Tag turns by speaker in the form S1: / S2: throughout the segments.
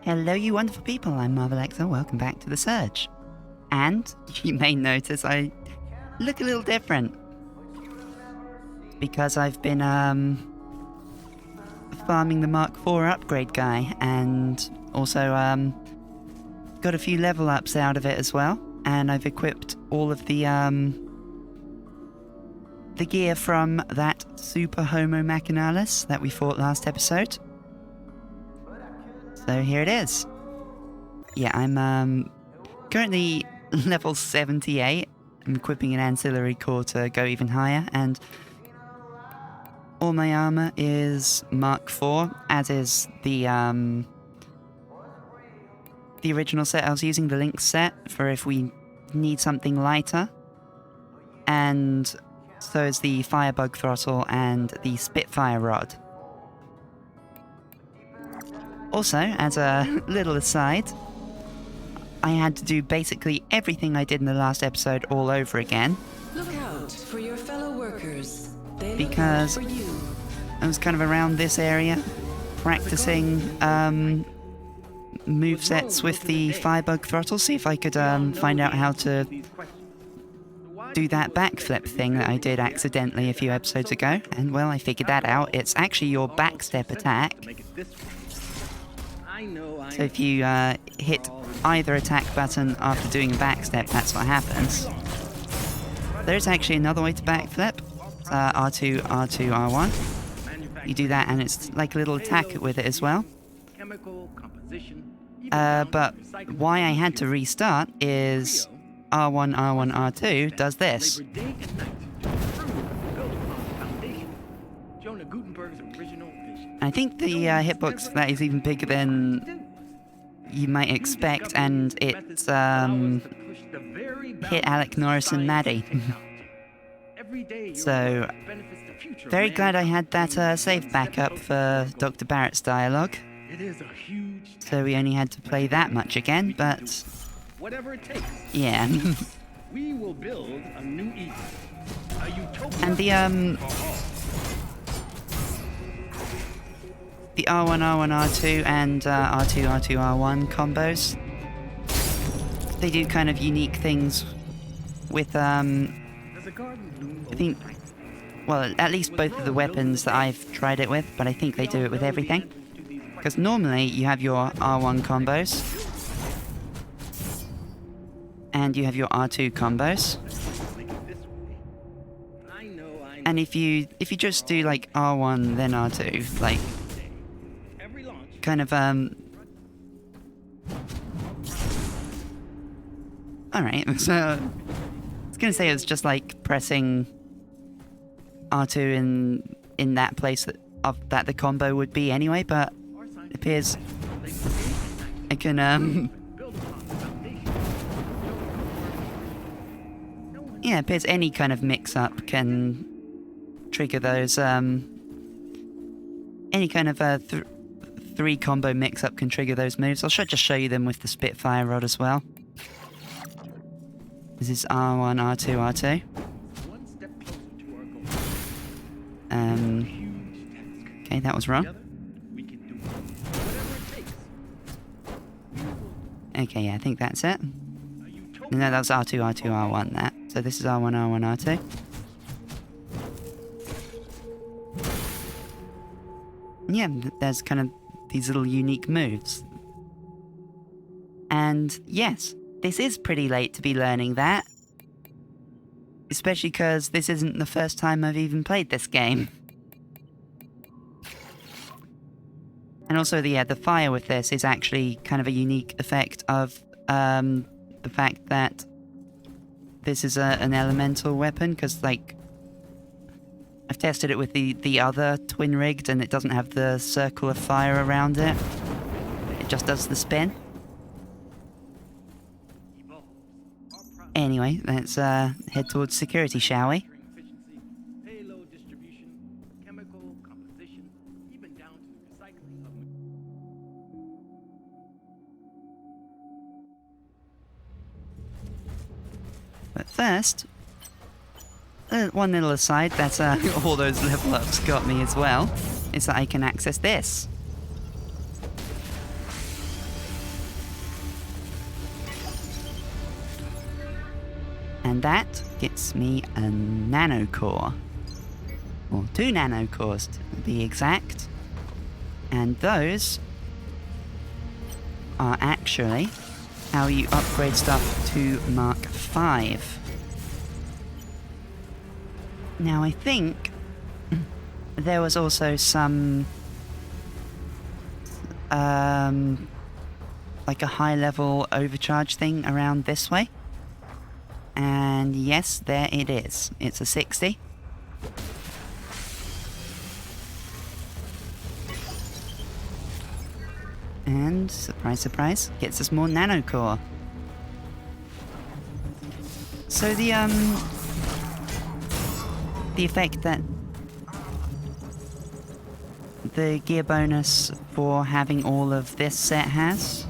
S1: Hello you wonderful people, I'm Marvelexa, welcome back to the Surge. And you may notice I look a little different. Because I've been farming the Mark IV upgrade guy, and also got a few level ups out of it as well. And I've equipped all of the gear from that Super Homo Machinalis that we fought last episode. So here it is. Yeah, I'm currently level 78. I'm equipping an ancillary core to go even higher, and all my armor is Mark IV, as is the original set I was using, the Lynx set, for if we need something lighter. And so is the Firebug throttle and the Spitfire rod. Also, as a little aside, I had to do basically everything I did in the last episode all over again.
S2: Look out for your fellow workers. They
S1: because
S2: look out for you.
S1: I was kind of around this area practicing movesets with the Firebug throttle, see if I could find out how to do that backflip thing that I did accidentally a few episodes ago. And well, I figured that out. It's actually your backstep attack. So if you hit either attack button after doing a backstep, that's what happens. There's actually another way to backflip. R2, R2, R1. You do that and it's like a little attack with it as well. But why I had to restart is R1, R1, R2 does this. I think the hitbox for that is even bigger than you might expect, and it hit Alec Norris and Maddie. So, very glad I had that save backup for Dr. Barrett's dialogue. So we only had to play that much again, but yeah.
S3: We will build a new Eden.
S1: And the R1, R1, R2 and R2, R2, R1 combos, they do kind of unique things with, I think, well, at least both of the weapons that I've tried it with, but I think they do it with everything. Because normally you have your R1 combos, and you have your R2 combos. And if you just do like R1 then R2, like kind of alright, so I was gonna say it's just like pressing R2 in that place that the combo would be anyway, but it appears I can yeah, it appears any kind of mix-up can trigger those, any kind of three combo mix-up can trigger those moves. I'll just show you them with the Spitfire rod as well. This is R1, R2, R2. Okay, that was wrong. Okay, yeah, I think that's it. No, that was R2, R2, R1, that. So this is R1, R1, R2. Yeah, there's kind of these little unique moves. And yes, this is pretty late to be learning that. Especially because this isn't the first time I've even played this game. And also the fire with this is actually kind of a unique effect of the fact that this is an elemental weapon, because like I've tested it with the other twin rigged and it doesn't have the circle of fire around it. It just does the spin. Anyway, let's head towards security, shall we? But first, one little aside that all those level ups got me as well, is that I can access this. And that gets me a nanocore. Or 2 nanocores to be exact. And those are actually how you upgrade stuff to Mark 5. Now I think there was also some like a high level overcharge thing around this way. And yes, there it is. It's a 60. And surprise, surprise, gets us more nanocore. So the effect that the gear bonus for having all of this set has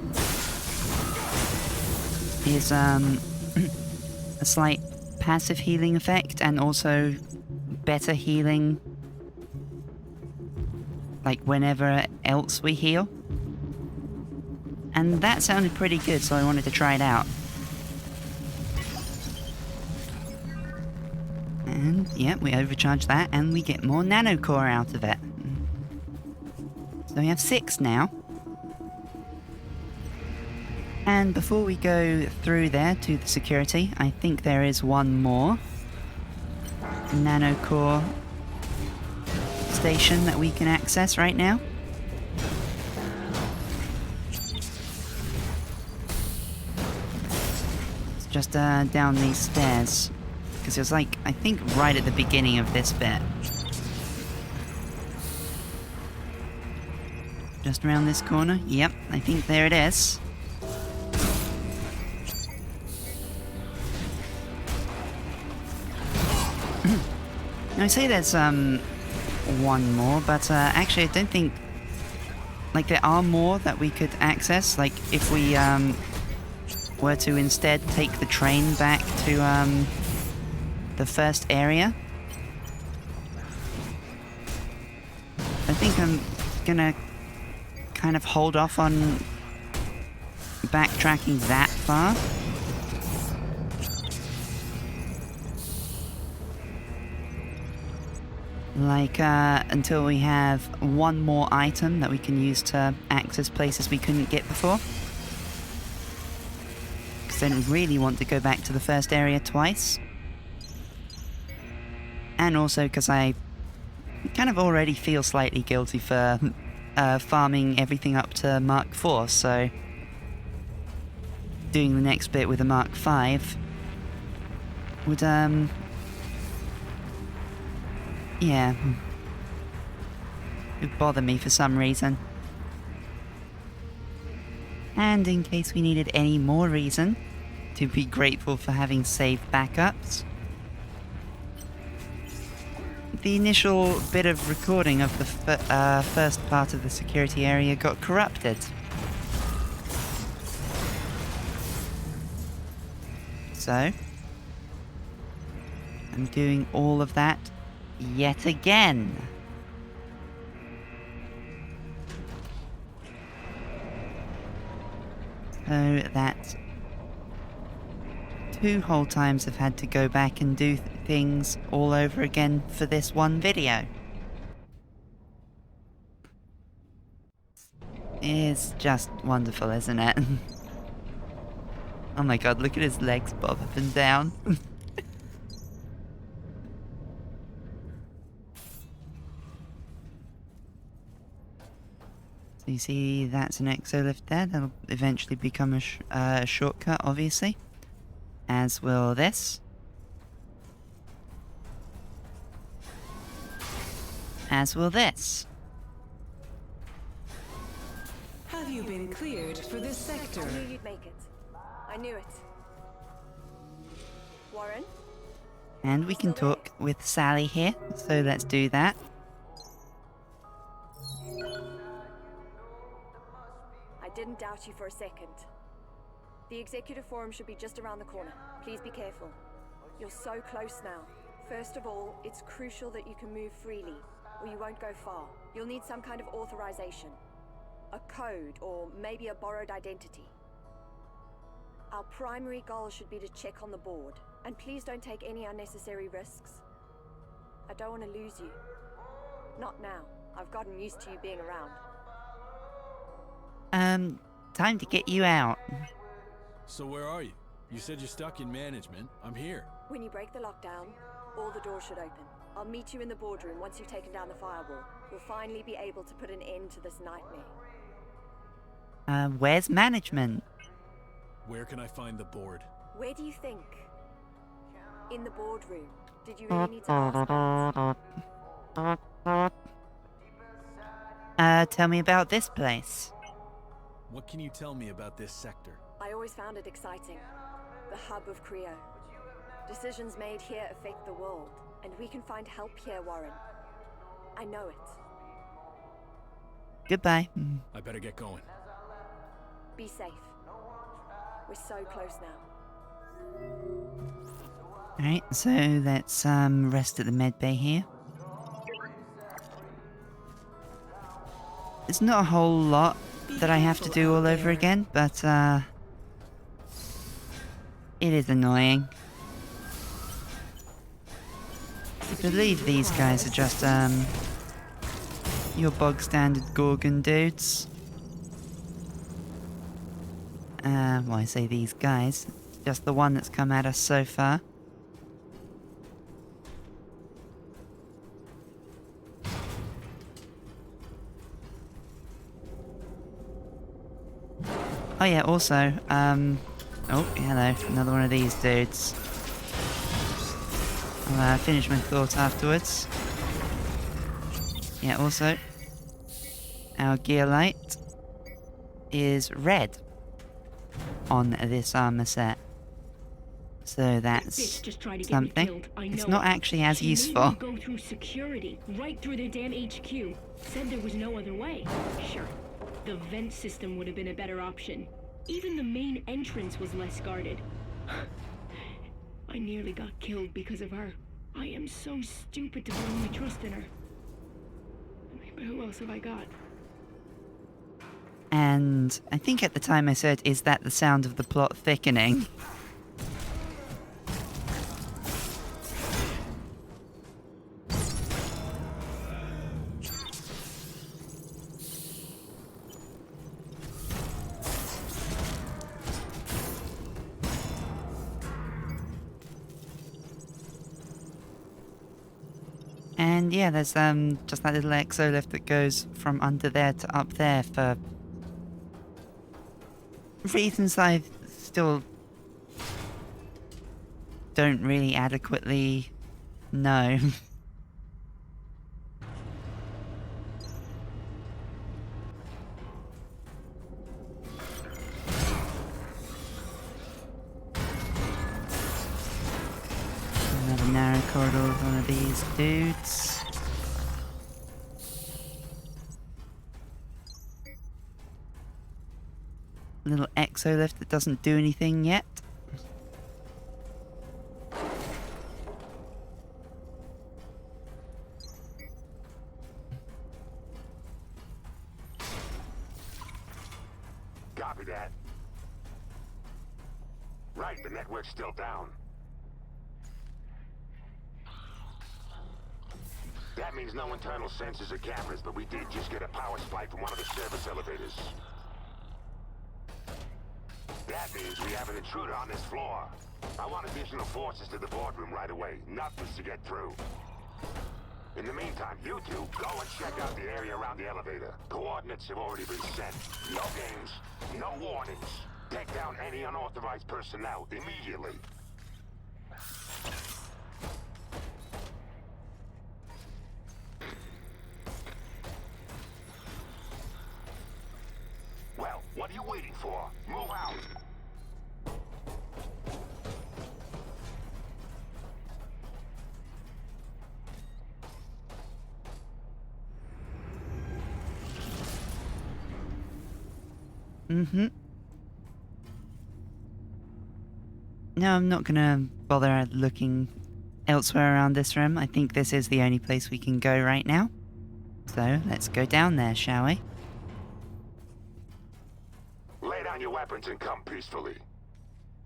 S1: is a slight passive healing effect, and also better healing like whenever else we heal. And that sounded pretty good, so I wanted to try it out. And yeah, we overcharge that and we get more nanocore out of it. So we have 6 now. And before we go through there to the security, I think there is one more nanocore station that we can access right now. It's just down these stairs. Because it was like, I think right at the beginning of this bit. Just around this corner. Yep, I think there it is. Now I say there's one more, but actually I don't think, like, there are more that we could access. Like if we were to instead take the train back to the first area. I think I'm gonna kind of hold off on backtracking that far. Like, until we have one more item that we can use to access places we couldn't get before. Because I don't really want to go back to the first area twice. And also because I kind of already feel slightly guilty for farming everything up to Mark 4, so doing the next bit with a Mark 5 would, yeah, it would bother me for some reason. And in case we needed any more reason to be grateful for having saved backups, the initial bit of recording of the first part of the security area got corrupted. So, I'm doing all of that yet again. So that's 2 whole times I've had to go back and do things all over again for this one video. It's just wonderful, isn't it? Oh my god, look at his legs bob up and down. So you see that's an exolift there. That'll eventually become a shortcut, obviously. As will this. As will this.
S2: Have you been cleared for this sector?
S4: I knew you'd make it. I knew it. Warren?
S1: And we can talk with Sally here, so let's do that.
S4: I didn't doubt you for a second. The executive forum should be just around the corner. Please be careful. You're so close now. First of all, it's crucial that you can move freely, or you won't go far. You'll need some kind of authorization. A code, or maybe a borrowed identity. Our primary goal should be to check on the board. And please don't take any unnecessary risks. I don't want to lose you. Not now. I've gotten used to you being around.
S1: Time to get you out.
S5: So where are you? You said you're stuck in management. I'm here.
S4: When you break the lockdown, all the doors should open. I'll meet you in the boardroom once you've taken down the firewall. We'll finally be able to put an end to this nightmare.
S1: Where's management?
S5: Where can I find the board?
S4: Where do you think? In the boardroom. Did you really need to ask that?
S1: Tell me about this place.
S5: What can you tell me about this sector?
S4: I always found it exciting. The hub of CREO. Decisions made here affect the world, and we can find help here, Warren. I know it.
S1: Goodbye.
S5: I better get going.
S4: Be safe. We're so close now.
S1: Alright, so let's rest at the med bay here. There's not a whole lot that I have to do all over again, but it is annoying. I believe these guys are just your bog standard Gorgon dudes. Well, I say these guys, just the one that's come at us so far. Oh yeah, also, oh, hello, another one of these dudes. I'll finish my thought afterwards. Yeah, also, our gear light is red on this armor set. So that's something. It's not actually as useful.
S6: Go through security, right through their damn HQ. Said there was no other way. Sure. The vent system would have been a better option. Even the main entrance was less guarded. I nearly got killed because of her. I am so stupid to put my trust in her. But who else have I got?
S1: And I think at the time I said, is that the sound of the plot thickening? And yeah, there's just that little exolift that goes from under there to up there for reasons I still don't really adequately know. Another narrow corridor with one of these dudes. Little exolift that doesn't do anything yet.
S7: Copy that. Right, the network's still down. That means no internal sensors or cameras, but we did just get a power spike from one of the service elevators. That means we have an intruder on this floor. I want additional forces to the boardroom right away. Nothing's to get through. In the meantime, you two go and check out the area around the elevator. Coordinates have already been set. No games, no warnings. Take down any unauthorized personnel immediately. Well, what are you waiting for? Move out!
S1: No, I'm not gonna bother looking elsewhere around this room. I think this is the only place we can go right now. So, let's go down there, shall we?
S7: Lay down your weapons and come peacefully.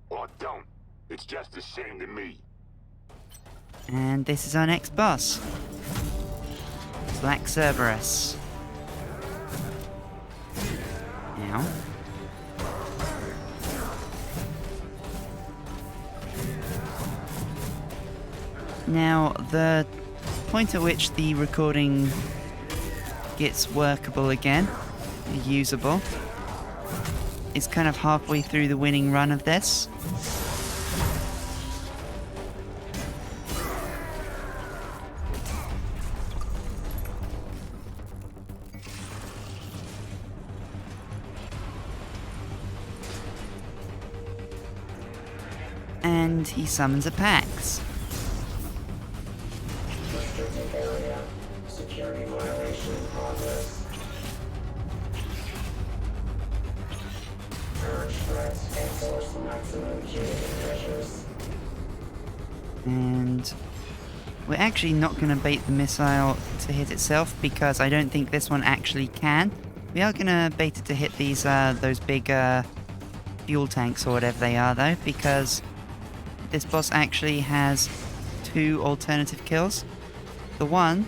S7: Or don't. It's just the same to me.
S1: And this is our next boss. Black Cerberus. Now. Now, the point at which the recording gets workable again, usable, is kind of halfway through the winning run of this. And he summons a Pax.
S8: Restricted area. Security violation in progress. Urge threats. Enforce maximum punitive measures.
S1: And we're actually not going to bait the missile to hit itself because I don't think this one actually can. We are going to bait it to hit these those big fuel tanks or whatever they are though, because this boss actually has 2 alternative kills. The one,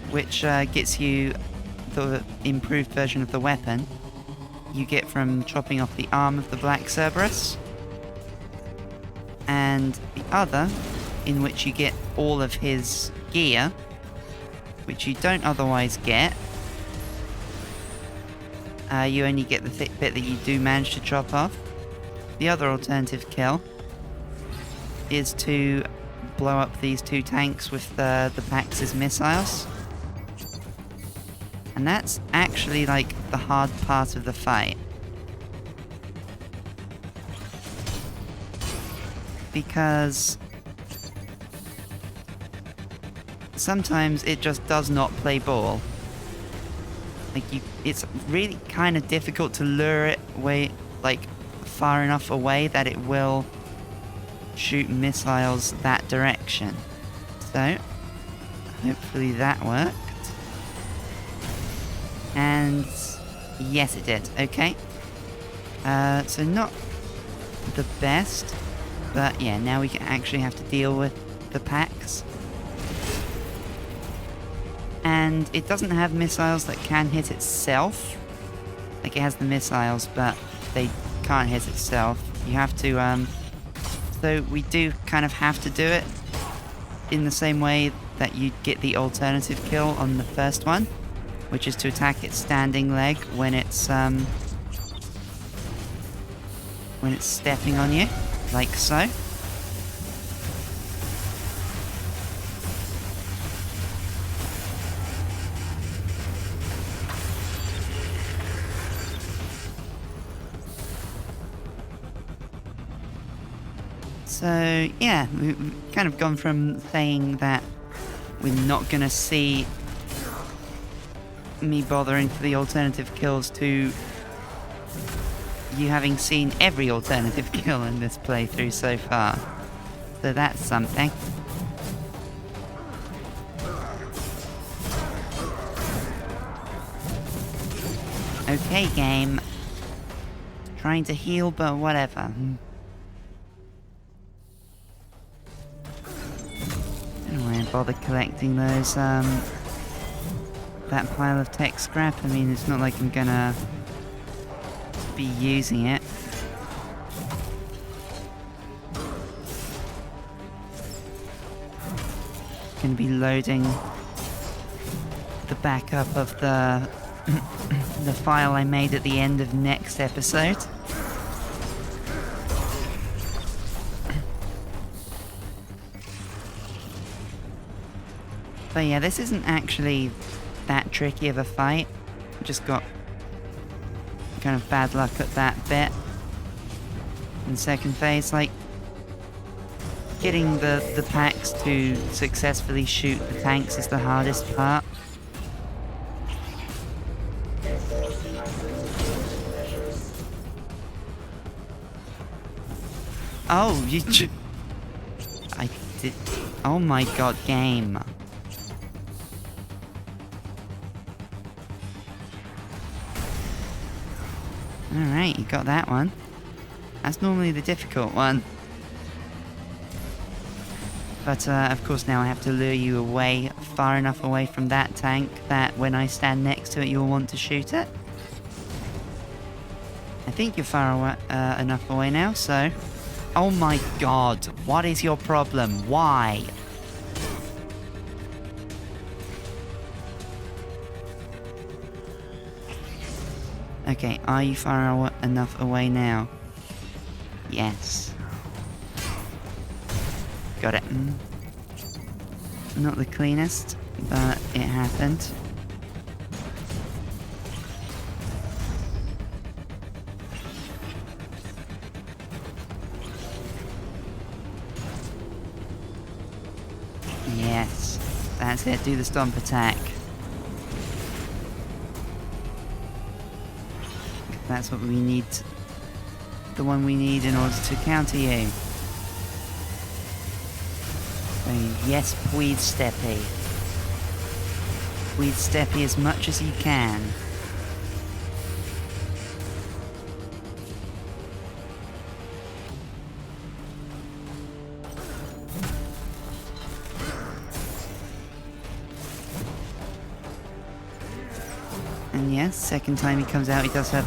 S1: which gets you the improved version of the weapon, you get from chopping off the arm of the Black Cerberus. And the other, in which you get all of his gear, which you don't otherwise get. You only get the thick bit that you do manage to chop off. The other alternative kill is to blow up these 2 tanks with the Pax's missiles. And that's actually like the hard part of the fight. Because sometimes it just does not play ball. Like it's really kind of difficult to lure it far enough away that it will shoot missiles that direction. So, hopefully that worked. And yes, it did. Okay. So not the best, but yeah, now we can actually have to deal with the Pax. And it doesn't have missiles that can hit itself. Like it has the missiles, but they can't hit itself. You have to, so we do kind of have to do it in the same way that you'd get the alternative kill on the first one, which is to attack its standing leg when it's stepping on you, like so. So, yeah, we've kind of gone from saying that we're not going to see me bothering for the alternative kills to you having seen every alternative kill in this playthrough so far. So that's something. Okay, game. Trying to heal, but whatever. Bother collecting those that pile of tech scrap. I mean, it's not like I'm gonna be using it. Gonna be loading the backup of the the file I made at the end of next episode. But yeah, this isn't actually that tricky of a fight. Just got kind of bad luck at that bit. In the second phase, like, getting the Pax to successfully shoot the tanks is the hardest part. Oh, I did... Oh my god, game. Alright, you got that one. That's normally the difficult one. But of course now I have to lure you away, far enough away from that tank that when I stand next to it you'll want to shoot it. I think you're far away, enough away now, so... Oh my god, what is your problem? Why? Okay, are you far enough away now? Yes. Got it. Not the cleanest, but it happened. Yes, that's it. Do the stomp attack. That's what we need. The one we need in order to counter you. So yes, please steppy. Please steppy as much as you can. And yes, second time he comes out, he does have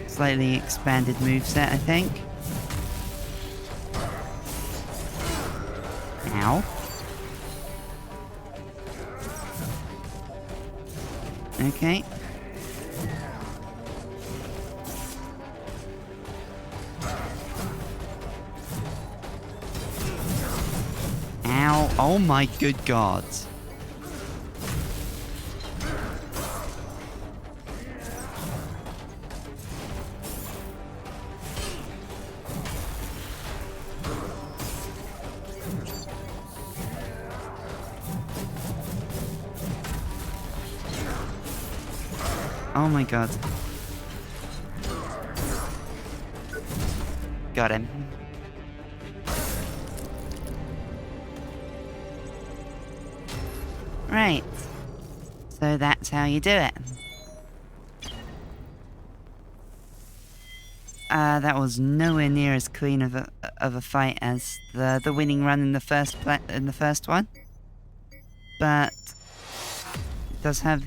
S1: slightly expanded moveset, I think. Ow. Okay. Ow. Oh my good god. Oh my god. Got him. Right. So that's how you do it. That was nowhere near as clean of a fight as the winning run in the first one. But it does have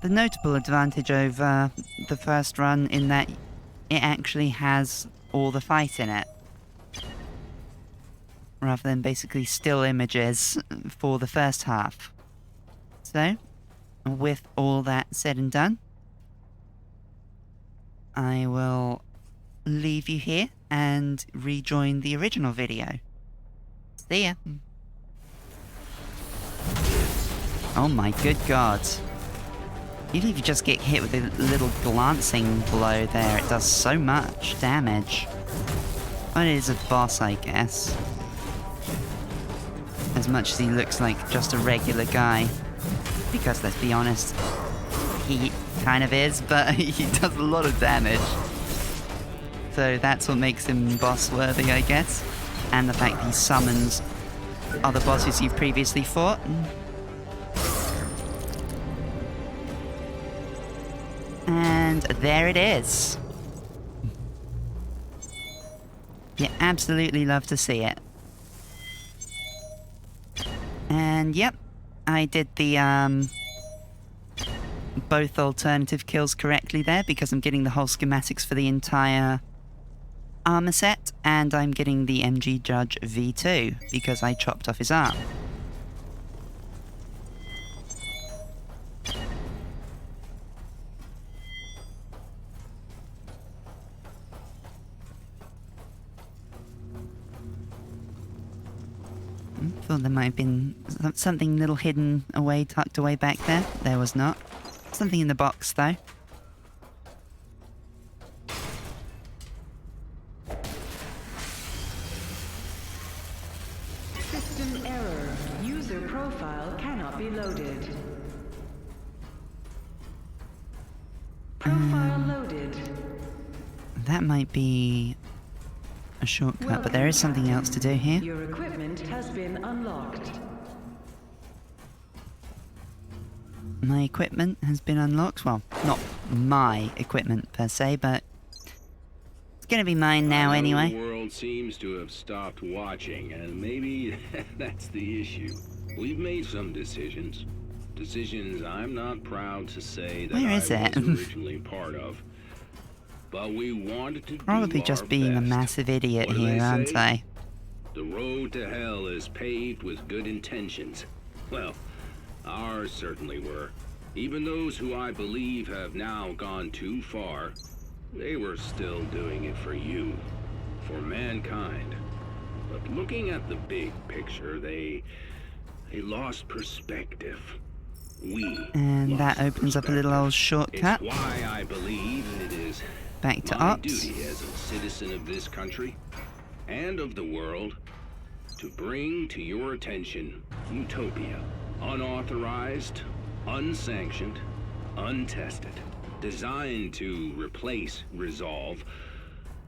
S1: the notable advantage over the first run in that it actually has all the fight in it. Rather than basically still images for the first half. So, with all that said and done, I will leave you here and rejoin the original video. See ya. Oh my good god. Even if you just get hit with a little glancing blow there, it does so much damage. But it is a boss, I guess. As much as he looks like just a regular guy. Because, let's be honest, he kind of is, but he does a lot of damage. So that's what makes him boss-worthy, I guess. And the fact he summons other bosses you've previously fought. And there it is. You absolutely love to see it. And yep, I did the both alternative kills correctly there because I'm getting the whole schematics for the entire armor set, and I'm getting the MG Judge V2 because I chopped off his arm. Thought there might have been something little hidden away, tucked away back there. There was not. Something in the box, though.
S2: System error. User profile cannot be loaded. Profile loaded.
S1: That might be a shortcut, but there is something else to do here.
S2: Your equipment has been unlocked.
S1: My equipment has been unlocked. Well, not my equipment per se, but it's gonna be mine now
S9: I know
S1: anyway.
S9: The world seems to have stopped watching, and maybe that's the issue. We've made some decisions. Decisions I'm not proud to say that
S1: Where
S9: I
S1: is it?
S9: was originally part of. But we wanted to
S1: Probably
S9: do
S1: just
S9: our
S1: being a
S9: best.
S1: massive idiot
S9: What do
S1: here,
S9: they
S1: aren't
S9: say?
S1: I?
S9: The road to hell is paved with good intentions. Well, ours certainly were. Even those who I believe have now gone too far, they were still doing it for you, for mankind. But looking at the big picture, they lost perspective.
S1: And that opens up a little old shortcut.
S9: It's why I believe it is
S1: Back to
S9: my
S1: ops.
S9: duty as a citizen of this country and of the world to bring to your attention utopia. Unauthorized, unsanctioned, untested. Designed to replace Resolve.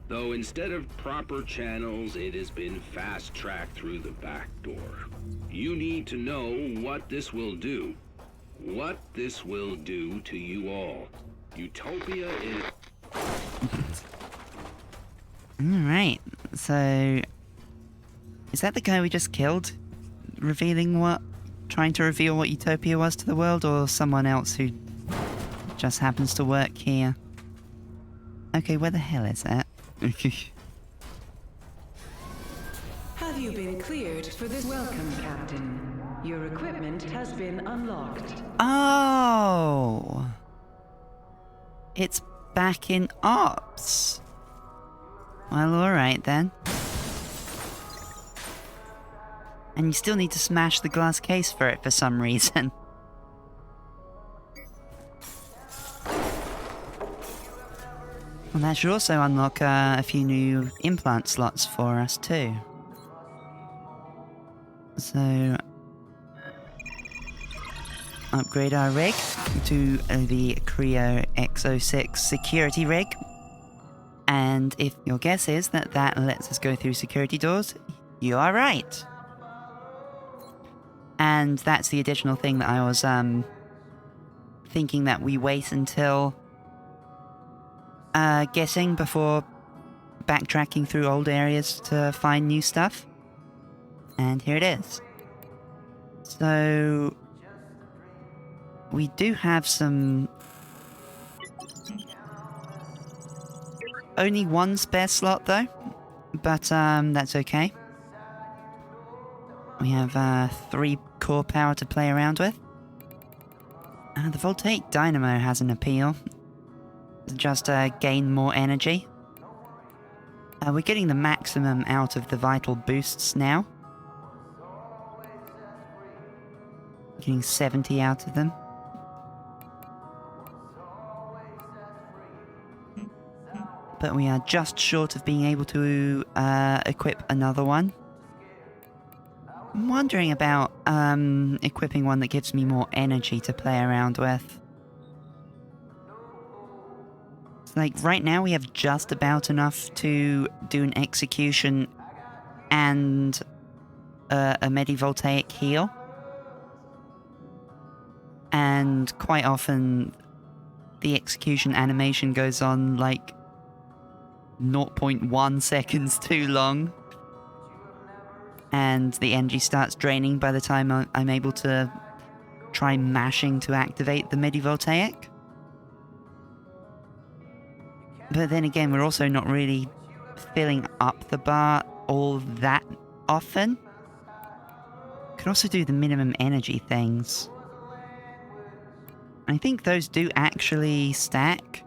S9: Though instead of proper channels, it has been fast-tracked through the back door. You need to know what this will do. What this will do to you all. Utopia is...
S1: Alright, so... Is that the guy we just killed? Revealing what... Trying to reveal what Utopia was to the world, or someone else who just happens to work here? Okay, where the hell is that?
S2: Have you been cleared for this? Welcome, Captain. Your equipment has been unlocked.
S1: Oh! It's back in ops. Well, alright then. And you still need to smash the glass case for it for some reason. Well, that should also unlock a few new implant slots for us too. So... upgrade our rig to the CREO X06 security rig. And if your guess is that that lets us go through security doors, you are right. And that's the additional thing that I was thinking that we wait until guessing before backtracking through old areas to find new stuff. And here it is. So we do have some... Only one spare slot though, but that's okay. We have 3 core power to play around with. The voltaic dynamo has an appeal. Just gain more energy. We're getting the maximum out of the vital boosts now. Getting 70 out of them. But we are just short of being able to equip another one. I'm wondering about equipping one that gives me more energy to play around with. Like, right now we have just about enough to do an execution and a medivoltaic heal. And quite often the execution animation goes on like 0.1 seconds too long. And the energy starts draining by the time I'm able to try mashing to activate the medivoltaic. But then again, we're also not really filling up the bar all that often. Could also do the minimum energy things. I think those do actually stack.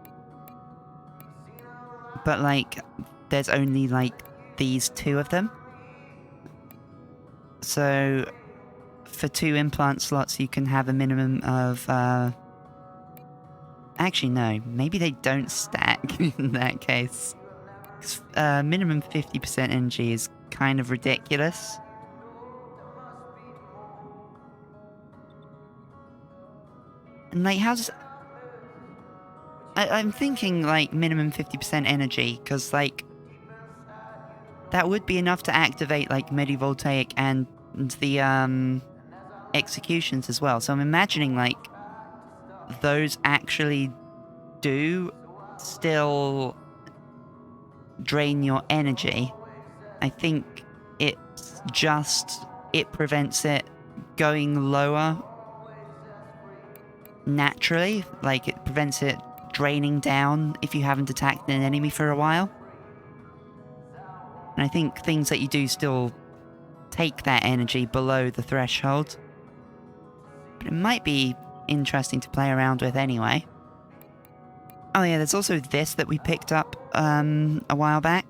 S1: But like, there's only like these 2 of them. So, for 2 implant slots, you can have a minimum of, actually, no. Maybe they don't stack in that case. Minimum 50% energy is kind of ridiculous. And, like, how's... I'm thinking, like, minimum 50% energy, because, like, that would be enough to activate, like, medivoltaic and the, executions as well. So I'm imagining, like, those actually do still drain your energy. I think it prevents it going lower naturally. Like, it prevents it draining down if you haven't attacked an enemy for a while. And I think things that you do still take that energy below the threshold. But it might be interesting to play around with anyway. Oh yeah, there's also this that we picked up a while back.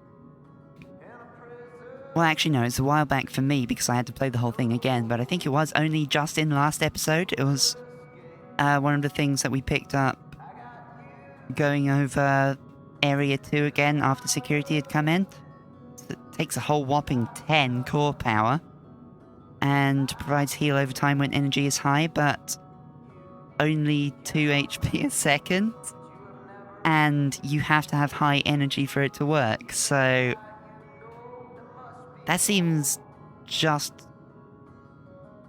S1: Well, actually no, it's a while back for me because I had to play the whole thing again, but I think it was only just in last episode. It was one of the things that we picked up going over Area 2 again after security had come in. So it takes a whole whopping 10 core power and provides heal over time when energy is high, but only 2 HP a second. And you have to have high energy for it to work, so that seems just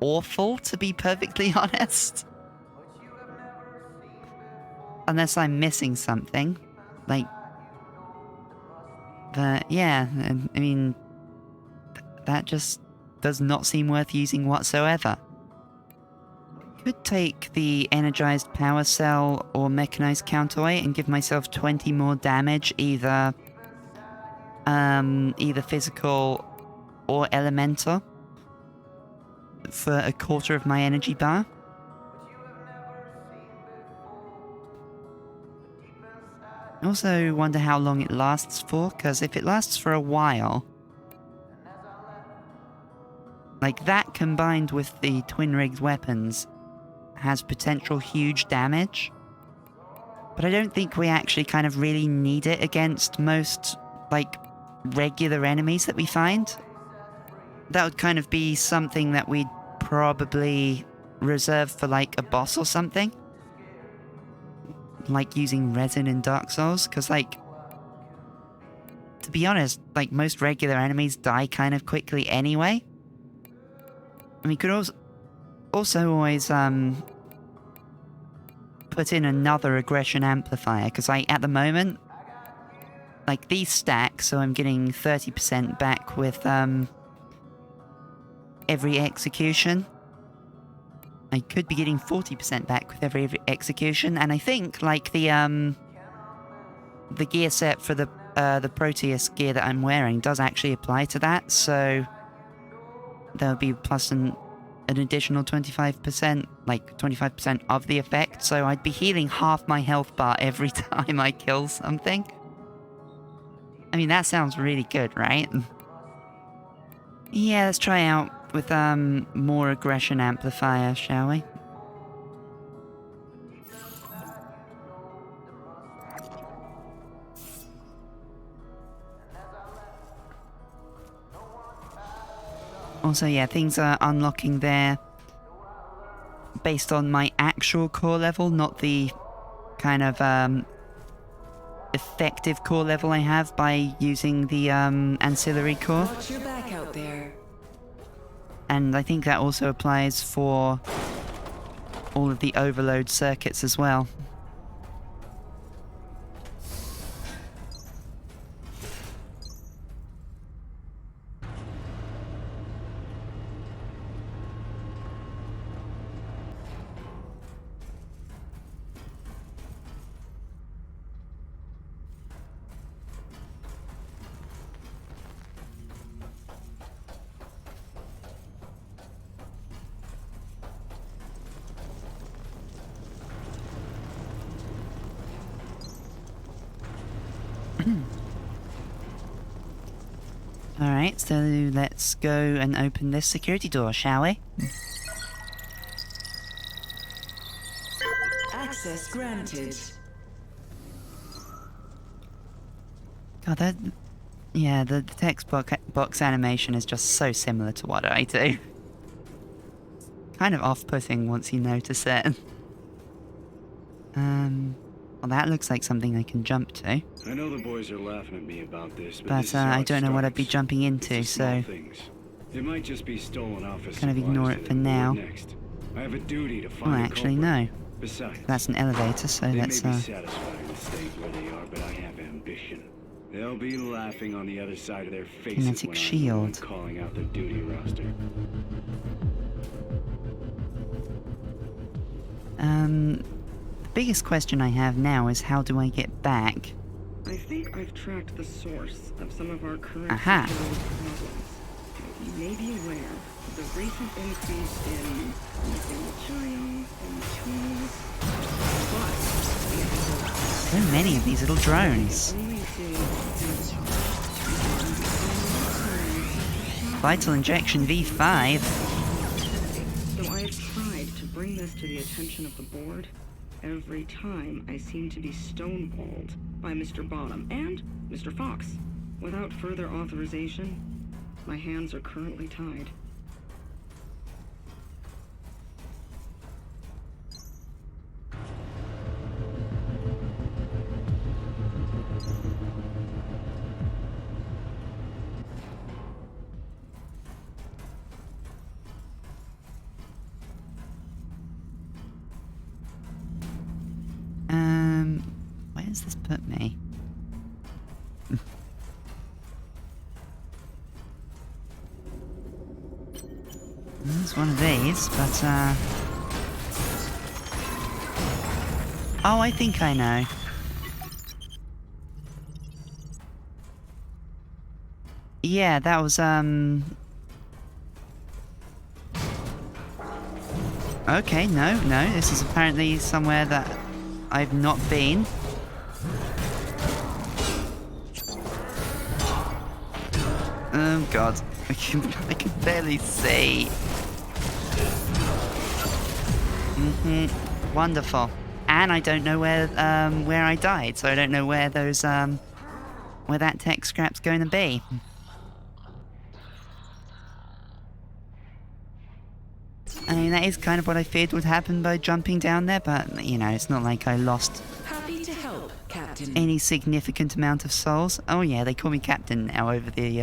S1: awful, to be perfectly honest. Unless I'm missing something. Like, but yeah, I mean, that just does not seem worth using whatsoever. Could take the energized power cell or mechanized counterweight and give myself 20 more damage, either physical or elemental, for a quarter of my energy bar. I also wonder how long it lasts for, because if it lasts for a while, like that combined with the twin-rigged weapons has potential huge damage. But I don't think we actually kind of really need it against most, like, regular enemies that we find. That would kind of be something that we'd probably reserve for, like, a boss or something. Like using resin in Dark Souls, because, like, to be honest, like, most regular enemies die kind of quickly anyway. And we could also always put in another aggression amplifier, because at the moment, like, these stack, so I'm getting 30% back with every execution. I could be getting 40% back with every execution, and I think, like, the gear set for the Proteus gear that I'm wearing does actually apply to that, so there'll be plus an additional 25%, like 25% of the effect, so I'd be healing half my health bar every time I kill something. I mean, that sounds really good, right? Yeah, let's try out with more aggression amplifier, shall we? Also, yeah, things are unlocking there based on my actual core level, not the kind of effective core level I have by using the ancillary core.
S2: Watch your back out there.
S1: And I think that also applies for all of the overload circuits as well. Alright, so let's go and open this security door, shall we?
S2: Access granted.
S1: God, yeah, the text box animation is just so similar to what I do. Kind of off-putting once you notice it. Well, that looks like something I can jump to.
S9: I know the boys are laughing at me about this,
S1: But I don't know what I'd be jumping into, so
S9: it might just be stolen office
S1: kind of ignore it for now.
S9: Next. I have a duty to find
S1: Oh, actually, no.
S9: Besides,
S1: That's an elevator, so
S9: they
S1: let's
S9: may be satisfied to stay where they are, but I have ambition.
S10: They'll be laughing on the other side of their faces
S1: Kinetic
S10: when I'm the one
S1: shield.
S10: calling out the duty roster.
S1: The biggest question I have now is how do I get back?
S11: I think I've tracked the source of some of our current
S1: Aha.
S11: security problems. You may be aware of the recent increase in missing materials and tools, but
S1: So many of these little drones. Vital injection V5.
S11: So I have tried to bring this to the attention of the board. Every time I seem to be stonewalled by Mr. Bottom and Mr. Fox. Without further authorization, my hands are currently tied.
S1: Where does this put me? There's one of these, but oh, I think I know. Yeah, that was okay, no, this is apparently somewhere that I've not been. Oh god, I can barely see. Wonderful. And I don't know where I died, so I don't know where those where that tech scrap's going to be. I mean, that is kind of what I feared would happen by jumping down there, but you know, it's not like I lost
S2: Happy to help, Captain.
S1: any significant amount of souls. Oh yeah, they call me Captain now over the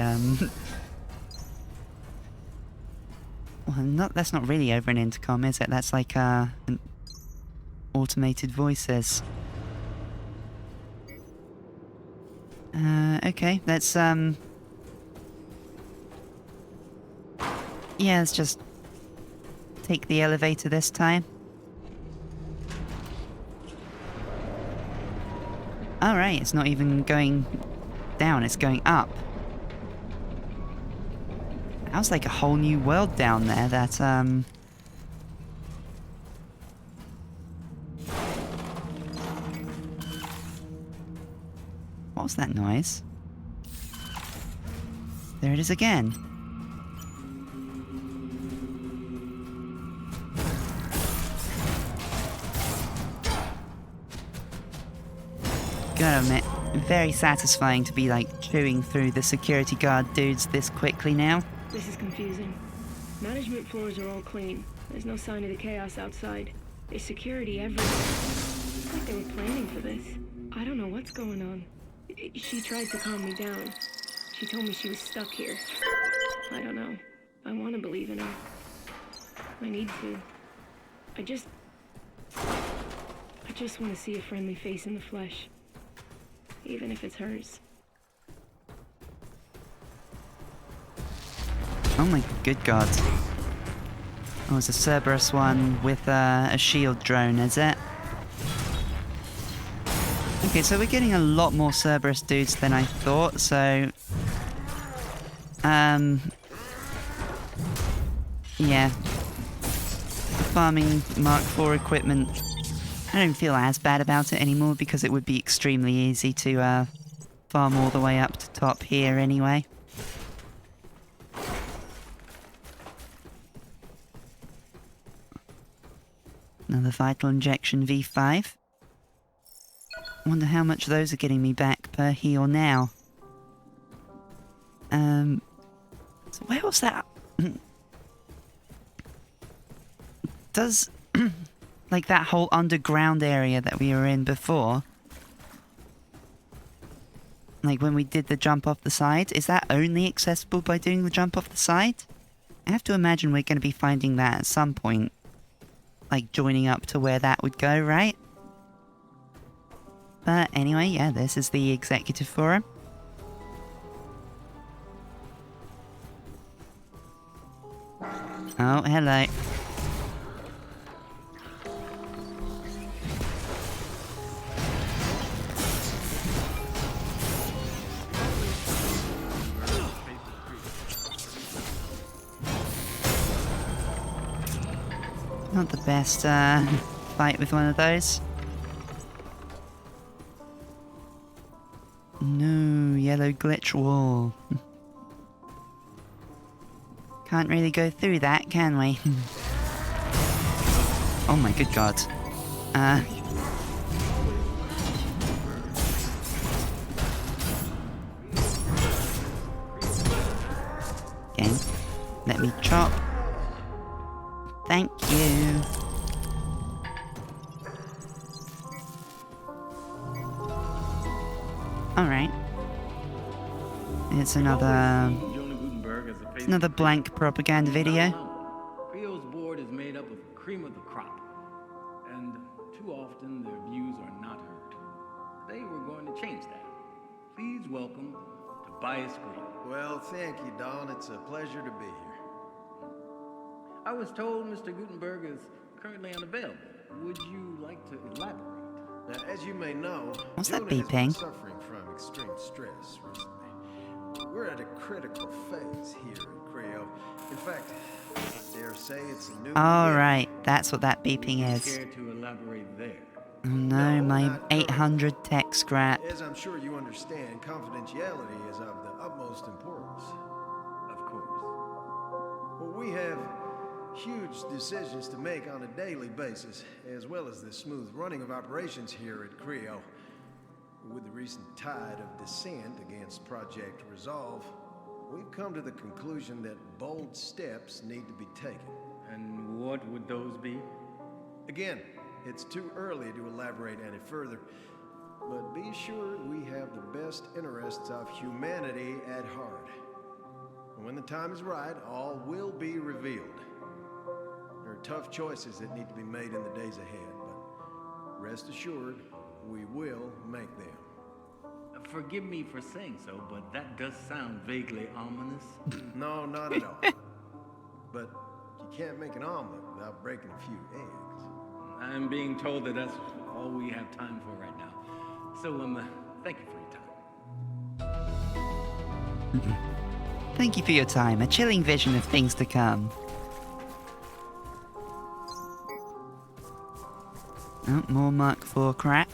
S1: well, that's not really over an intercom, is it? That's like an automated voices. Okay, let's yeah, let's just take the elevator this time. Alright, it's not even going down, it's going up. That was like a whole new world down there that, what was that noise? There it is again. Gotta admit, very satisfying to be like chewing through the security guard dudes this quickly now.
S6: This is confusing. Management floors are all clean. There's no sign of the chaos outside. There's security everywhere. It's like they were planning for this. I don't know what's going on. She tried to calm me down. She told me she was stuck here. I don't know. I want to believe in her. I need to. I just want to see a friendly face in the flesh. Even if it's hers.
S1: Oh my good god. Oh, it's a Cerberus one with a shield drone, is it? Okay, so we're getting a lot more Cerberus dudes than I thought, so... yeah. Farming Mark IV equipment. I don't feel as bad about it anymore because it would be extremely easy to farm all the way up to top here anyway. Another vital injection V5. Wonder how much those are getting me back per heal now. So where was that? Does like that whole underground area that we were in before, like when we did the jump off the side, is that only accessible by doing the jump off the side? I have to imagine we're going to be finding that at some point. Like joining up to where that would go, right? But anyway, yeah, this is the executive forum. Oh, hello. Not the best fight with one of those. No, yellow glitch wall. Can't really go through that, can we? Oh my good god. Game, let me chop. Thank you. Alright. It's another blank propaganda video.
S3: CREO's board is made up of cream of the crop, and too often their views are not heard. Today we're going to change that. Please welcome Tobias Green.
S12: Well, thank you, Don. It's a pleasure to be here.
S3: I was told Mr. Gutenberg is currently unavailable. Would you like to elaborate?
S12: Now, as you may know,
S1: What's that
S12: Jonah has been
S1: beeping?
S12: suffering from extreme stress recently. We're at a critical phase here at CREO. In fact, I dare say it's a new
S1: Alright, that's what that beeping
S3: Would you
S1: is.
S3: care to elaborate there?
S1: Oh no, my
S12: not
S1: 800 tech scrap.
S12: As I'm sure you understand, confidentiality is of the utmost importance.
S3: Of course.
S12: Well, we have huge decisions to make on a daily basis, as well as the smooth running of operations here at CREO. With the recent tide of dissent against Project Resolve, we've come to the conclusion that bold steps need to be taken.
S3: And what would those be?
S12: Again, it's too early to elaborate any further, but be assured we have the best interests of humanity at heart. And when the time is right, all will be revealed. There are tough choices that need to be made in the days ahead, but rest assured, we will make them.
S3: Forgive me for saying so, but that does sound vaguely ominous.
S12: No, not at all. But you can't make an omelet without breaking a few eggs.
S3: I'm being told that that's all we have time for right now. So, thank you for your time.
S1: Thank you for your time. A chilling vision of things to come. Oh, more Mark IV crap.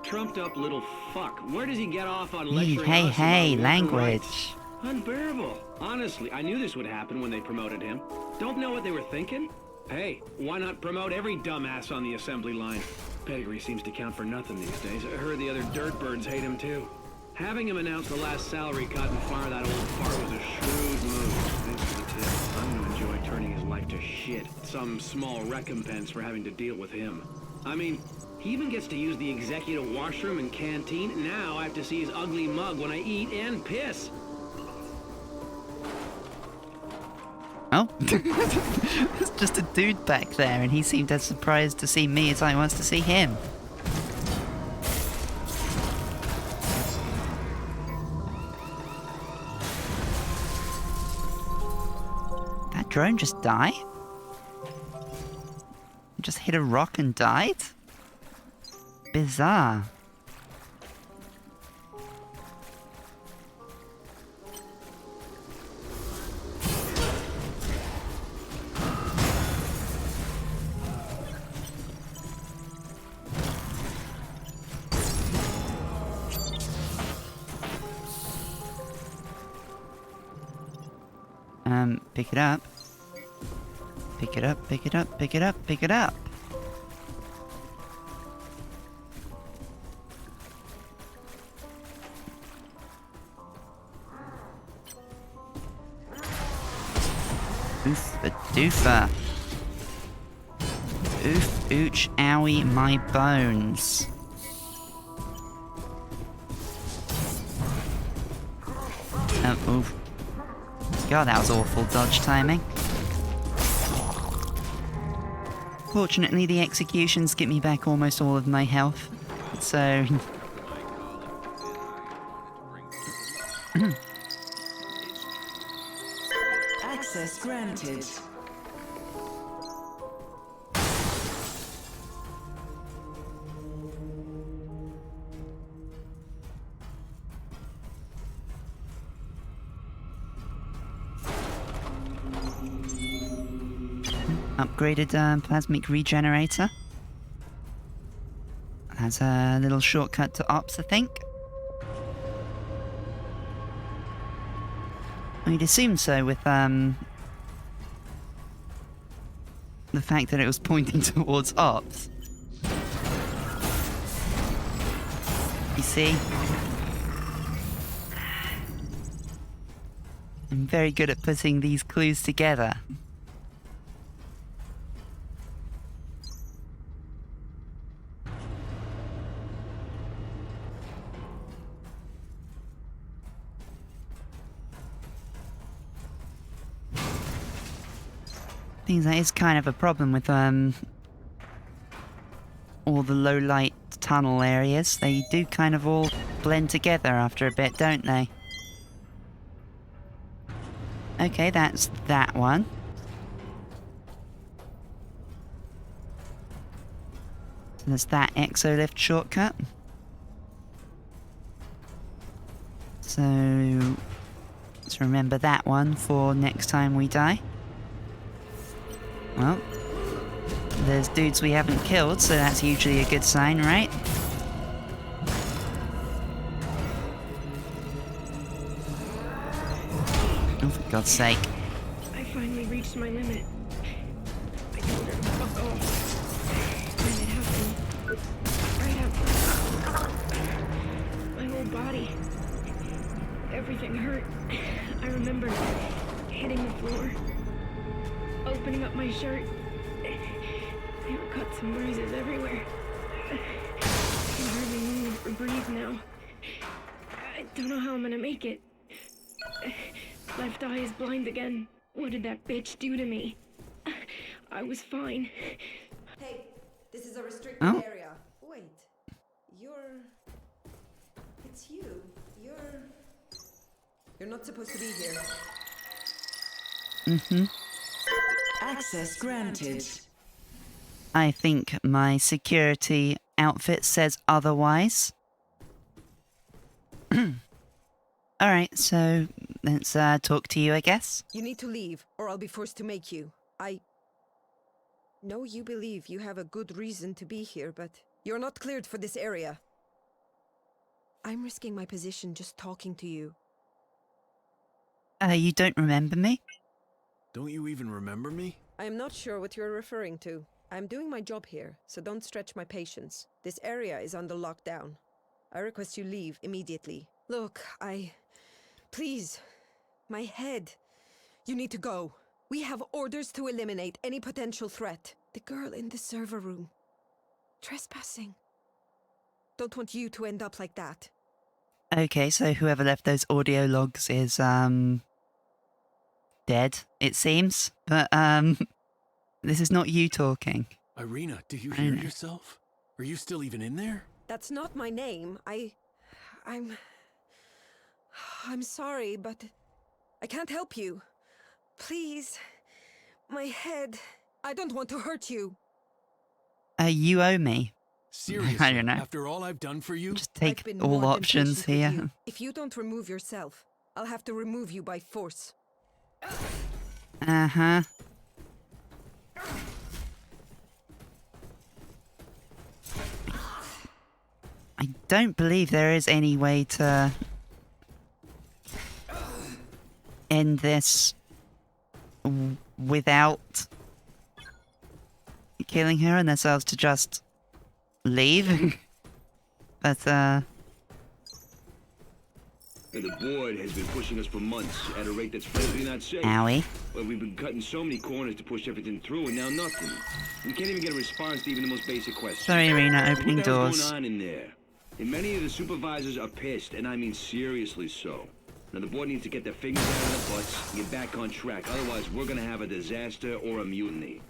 S10: Trumped up little fuck. Where does he get off on
S1: Eee,
S10: lecturing
S1: hey,
S10: us
S1: hey,
S10: about worker rights?
S1: language.
S10: Unbearable. Honestly, I knew this would happen when they promoted him. Don't know what they were thinking? Hey, why not promote every dumbass on the assembly line? Pedigree seems to count for nothing these days. I heard the other dirtbirds hate him too. Having him announce the last salary cut and fire that old fart was a shrewd move. Thanks for the tip. I'm gonna enjoy turning his life to shit. Some small recompense for having to deal with him. I mean, he even gets to use the executive washroom and canteen. Now I have to see his ugly mug when I eat and piss.
S1: Oh, there's just a dude back there, and he seemed as surprised to see me as I was to see him. That drone just died? Just hit a rock and died? Bizarre. Pick it up. Pick it up, pick it up, pick it up, pick it up. Oof a doofer. Oof, ooch, owie, my bones. Oof. God, that was awful dodge timing. Fortunately, the executions get me back almost all of my health, so...
S2: Access granted.
S1: Upgraded plasmic regenerator. Has a little shortcut to ops, I think. I'd assume so with the fact that it was pointing towards ops. You see? I'm very good at putting these clues together. That is kind of a problem with all the low light tunnel areas. They do kind of all blend together after a bit, don't they? Okay, that's that one. So there's that exolift shortcut. So let's remember that one for next time we die. Well, there's dudes we haven't killed, so that's usually a good sign, right? Oh, for God's sake.
S6: I finally reached my limit. I told her to fuck off. And it happened. Right after. My whole body. Everything hurt. I remember hitting the floor. Opening up my shirt. There were cuts and bruises everywhere. I can hardly move or breathe now. I don't know how I'm gonna make it. Left eye is blind again. What did that bitch do to me? I was fine.
S13: Hey, this is a restricted area. Wait, it's you. You're not supposed to be here.
S1: Mm-hmm.
S2: Access granted.
S1: I think my security outfit says otherwise. Alright, so let's talk to you, I guess.
S13: You need to leave, or I'll be forced to make you. I know you believe you have a good reason to be here, but you're not cleared for this area. I'm risking my position just talking to you.
S1: You don't remember me?
S5: Don't you even remember me?
S13: I am not sure what you're referring to. I'm doing my job here, so don't stretch my patience. This area is under lockdown. I request you leave immediately. Look, Please. My head. You need to go. We have orders to eliminate any potential threat. The girl in the server room. Trespassing. Don't want you to end up like that.
S1: Okay, so whoever left those audio logs is, dead, it seems. But, this is not you talking.
S5: Irina, do you hear yourself? Are you still even in there?
S13: That's not my name. I'm sorry, but I can't help you. Please. My head. I don't want to hurt you.
S1: You owe me.
S5: Seriously,
S1: I don't know.
S5: After all I've done for you?
S1: Just take all options here.
S13: If you don't remove yourself, I'll have to remove you by force.
S1: Uh-huh. I don't believe there is any way to end this without killing her, unless I was to just leave. But,
S9: The board has been pushing us for months at a rate that's frankly not safe.
S1: Owie.
S9: Well, we've been cutting so many corners to push everything through, and now nothing. We can't even get a response to even the most basic questions.
S1: Sorry, Irina, opening
S9: What the hell's
S1: doors.
S9: going on in there? And many of the supervisors are pissed, and I mean seriously so. Now, the board needs to get their fingers out of their butts and get back on track. Otherwise, we're gonna have a disaster or a mutiny.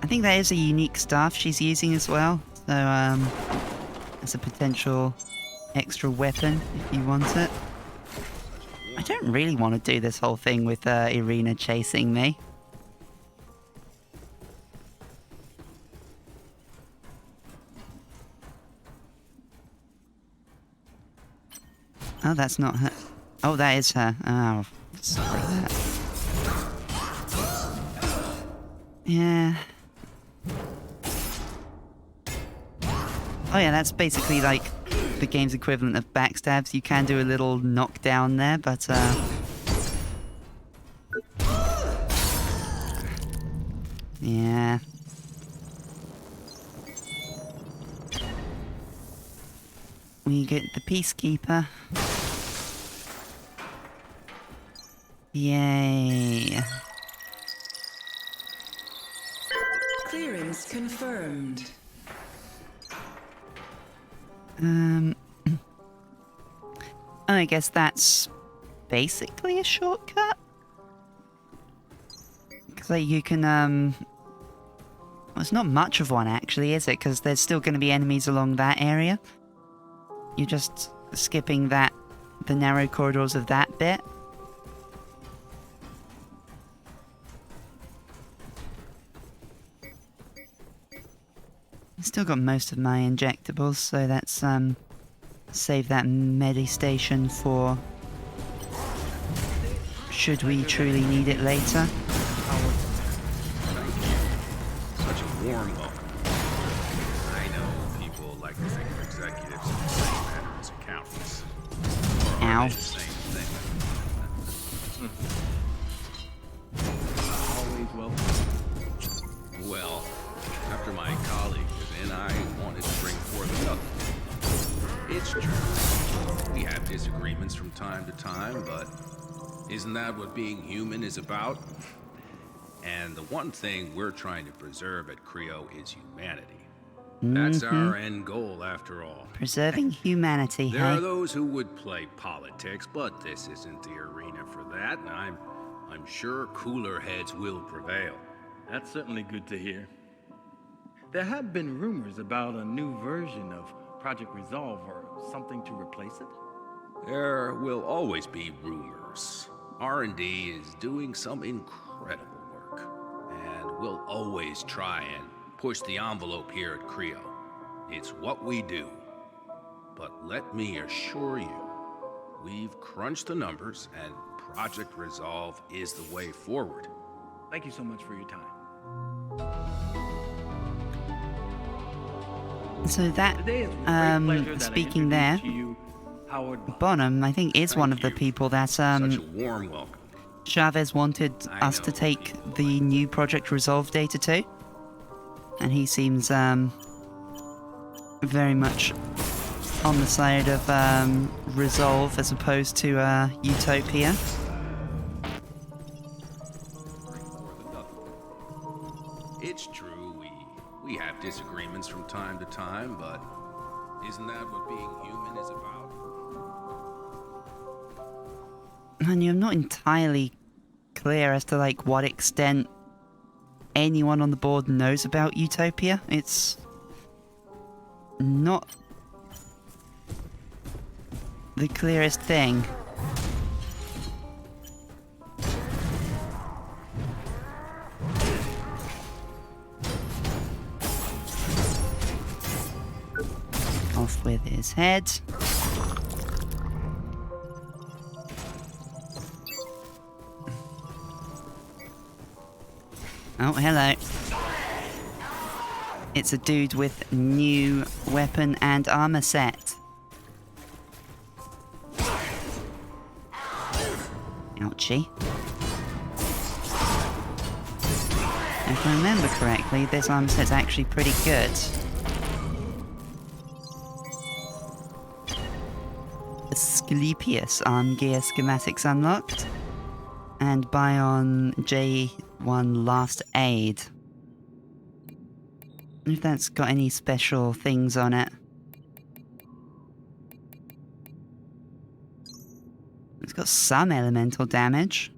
S1: I think that is a unique staff she's using as well. So, as a potential extra weapon if you want it. I don't really want to do this whole thing with Irina chasing me. Oh, that's not her. Oh, that is her. Oh, sorry. Yeah. Oh yeah, that's basically like the game's equivalent of backstabs. You can do a little knockdown there, but yeah. We get the Peacekeeper. Yay.
S2: Clearance confirmed.
S1: I guess that's basically a shortcut. Because like, you can, well, it's not much of one actually, is it? Because there's still going to be enemies along that area. You're just skipping the narrow corridors of that bit. I've still got most of my injectables, so that's, save that medi station for should we truly need it later.
S9: Such a warm welcome. I know people like to think of executives in the same manner as accountants.
S1: Ow.
S9: The same thing.
S3: Always welcome.
S9: Well, after my colleague was in, I wanted to bring forth another. It's true. We have disagreements from time to time, but isn't that what being human is about? And the one thing we're trying to preserve at CREO is humanity. That's our end goal, after all.
S1: Preserving humanity,
S9: There
S1: hey?
S9: are those who would play politics, but this isn't the arena for that, and I'm sure cooler heads will prevail.
S3: That's certainly good to hear. There have been rumors about a new version of Project Resolve or something to replace it.
S9: There will always be rumors. R&D is doing some incredible work, and we'll always try and push the envelope here at CREO. It's what we do. But let me assure you, we've crunched the numbers, and Project Resolve is the way forward.
S3: Thank you so much for your time.
S1: So that,
S3: Today it's with great pleasure that
S1: speaking
S3: I
S1: there,
S3: introduce to you Howard Bond.
S1: Bonham, I think, is one of the people that,
S9: Such a warm welcome.
S1: Chavez wanted us to take the new Project Resolve data to. And he seems, very much on the side of, Resolve as opposed to, Utopia.
S9: It's true, we have disagreements from time to time, but isn't that what being human is about?
S1: And I'm not entirely clear as to, like, what extent anyone on the board knows about Utopia. It's not the clearest thing. Off with his head. Oh, hello. It's a dude with new weapon and armor set. Ouchie. If I remember correctly, this armor set's actually pretty good. Asclepius arm gear schematics unlocked. And Bion J1 last aid. If that's got any special things on it. It's got some elemental damage.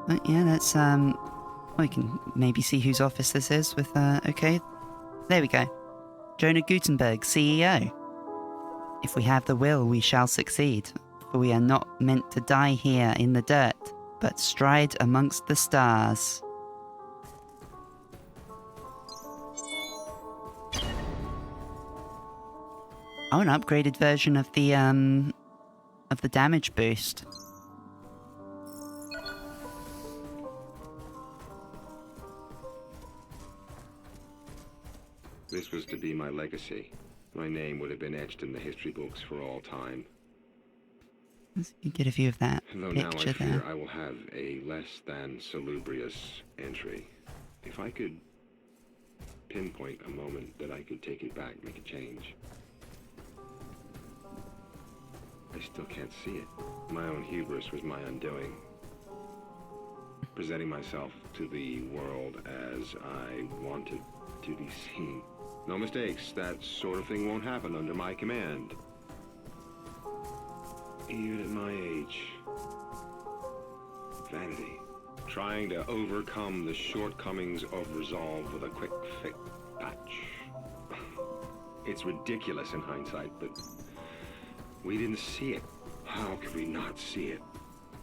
S1: But yeah, that's We can maybe see whose office this is with, okay. There we go. Jonah Gutenberg, CEO. If we have the will, we shall succeed, for we are not meant to die here in the dirt, but stride amongst the stars. Oh, an upgraded version of the damage boost.
S9: This was to be my legacy. My name would have been etched in the history books for all time.
S1: You get a view of that
S9: Though now I
S1: picture
S9: fear
S1: there.
S9: I will have a less than salubrious entry. If I could pinpoint a moment that I could take it back, make a change. I still can't see it. My own hubris was my undoing. Presenting myself to the world as I wanted to be seen. No mistakes, that sort of thing won't happen under my command. Even at my age. Vanity. Trying to overcome the shortcomings of resolve with a quick fix patch. It's ridiculous in hindsight, but we didn't see it. How could we not see it?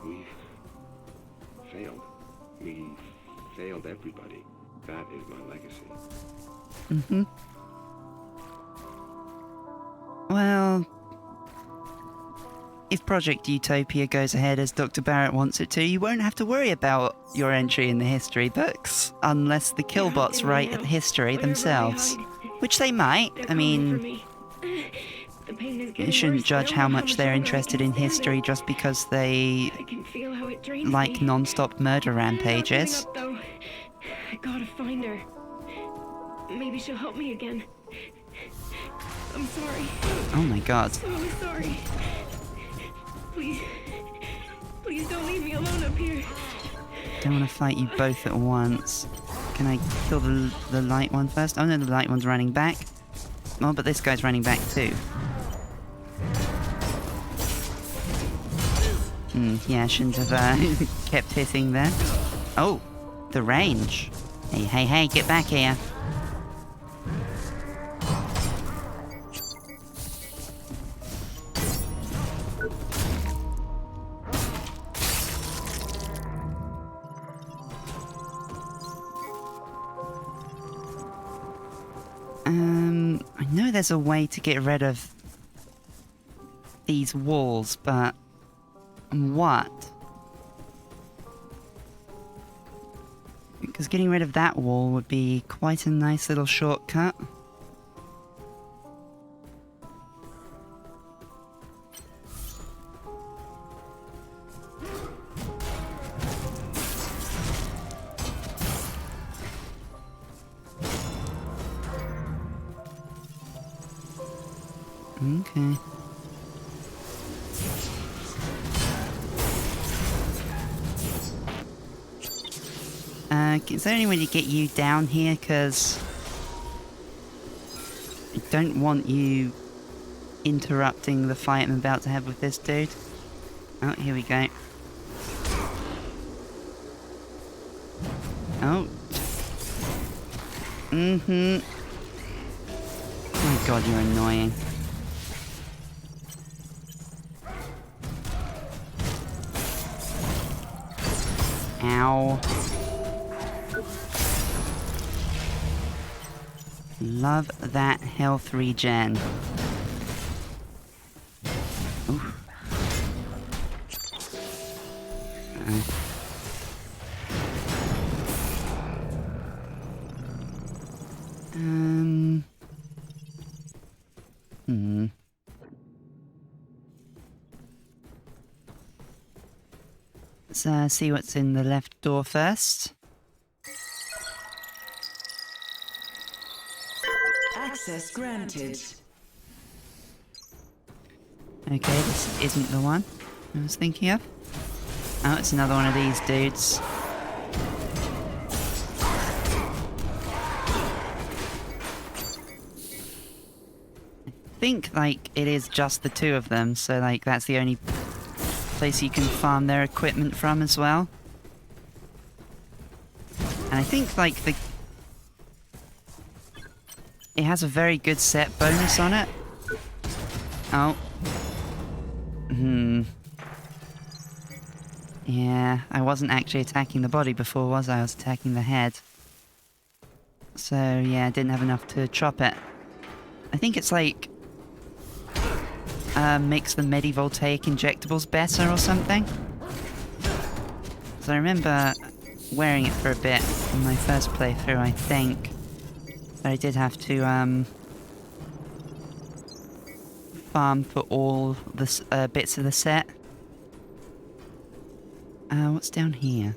S9: We failed. We failed everybody. That is my legacy.
S1: Mm-hmm. Well, if Project Utopia goes ahead as Dr. Barrett wants it to, you won't have to worry about your entry in the history books, unless the killbots write history themselves. Which they might. I mean, you shouldn't judge how much they're interested in history just because they like non-stop murder rampages.
S6: I gotta find her. Maybe she'll help me again. I'm sorry.
S1: Oh my god.
S6: So sorry. Please don't leave me alone up here.
S1: Don't want to fight you both at once. Can I kill the light one first? Oh no, the light one's running back. Oh, but this guy's running back too. Yeah, I shouldn't have kept hitting there. Oh, the range. Hey, get back here. I know there's a way to get rid of these walls, but what? Because getting rid of that wall would be quite a nice little shortcut. Okay. Is there any way to get you down here? Because I don't want you interrupting the fight I'm about to have with this dude. Oh, here we go. Oh. Mm-hmm. Oh my god, you're annoying. Ow. Love that health regen. Oof. Let's see what's in the left door first.
S2: Access granted.
S1: Okay, this isn't the one I was thinking of. Oh, it's another one of these dudes. I think, like, it is just the two of them, so, like, that's the only place you can farm their equipment from as well. And I think, like, it has a very good set bonus on it. Oh. Yeah, I wasn't actually attacking the body before, was I? I was attacking the head. So, yeah, I didn't have enough to chop it. I think it's like... makes the medivoltaic injectables better or something. So I remember wearing it for a bit in my first playthrough, I think. But I did have to, farm for all the bits of the set. What's down here?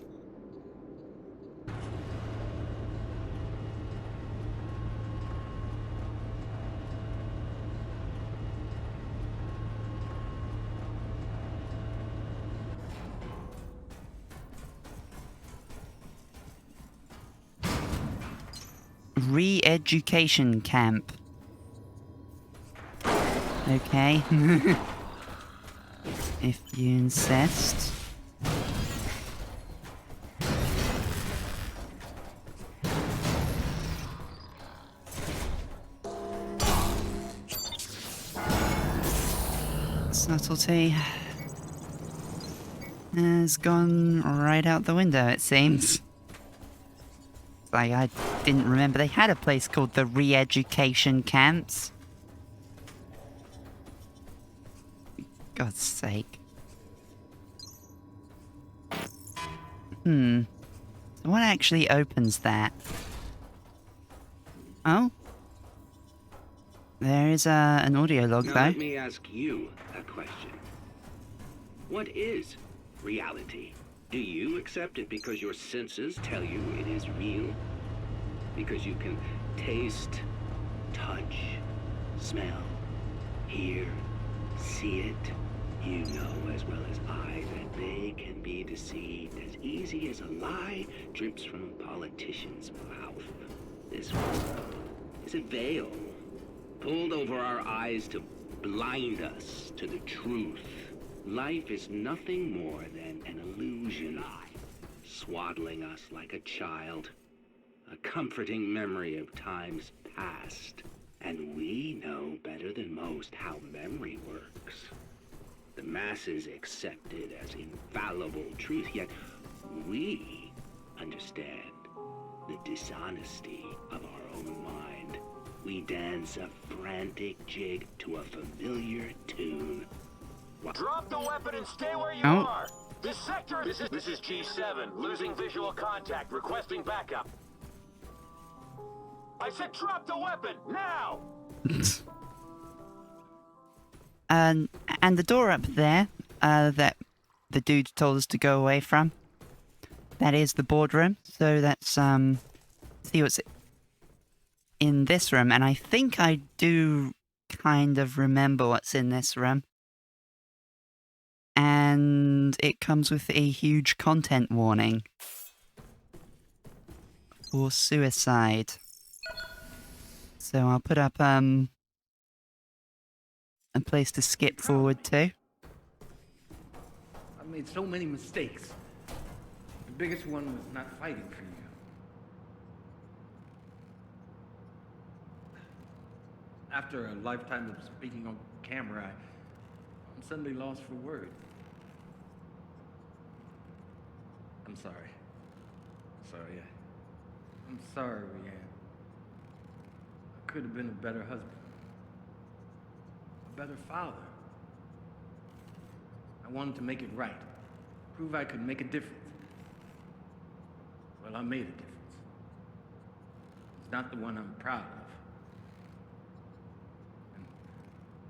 S1: Re-education camp. Okay. If you insist. Subtlety has gone right out the window, it seems. Like, I didn't remember they had a place called the Re-education Camps. God's sake. So what actually opens that? Oh? There is an audio log,
S9: Now
S1: though.
S9: let me ask you a question. What is reality? Do you accept it because your senses tell you it is real? Because you can taste, touch, smell, hear, see it? You know as well as I that they can be deceived as easy as a lie drips from a politician's mouth. This world is a veil pulled over our eyes to blind us to the truth. Life is nothing more than an illusion, swaddling us like a child, a comforting memory of times past. And we know better than most how memory works. The masses accept it as infallible truth, yet we understand the dishonesty of our own mind. We dance a frantic jig to a familiar tune.
S7: Drop the weapon and stay where you
S1: Oh.
S7: are. This sector. This is G7. Losing visual contact. Requesting backup. I said drop the weapon now.
S1: And the door up there, that the dude told us to go away from, that is the boardroom. So that's, see what's in this room. And I think I do kind of remember what's in this room. And it comes with a huge content warning for suicide. So I'll put up, a place to skip forward to.
S3: I made so many mistakes. The biggest one was not fighting for you. After a lifetime of speaking on camera, I'm suddenly lost for words. I'm sorry. Sorry. I'm sorry, Rianne. I could have been a better husband. A better father. I wanted to make it right. Prove I could make a difference. Well, I made a difference. It's not the one I'm proud of. And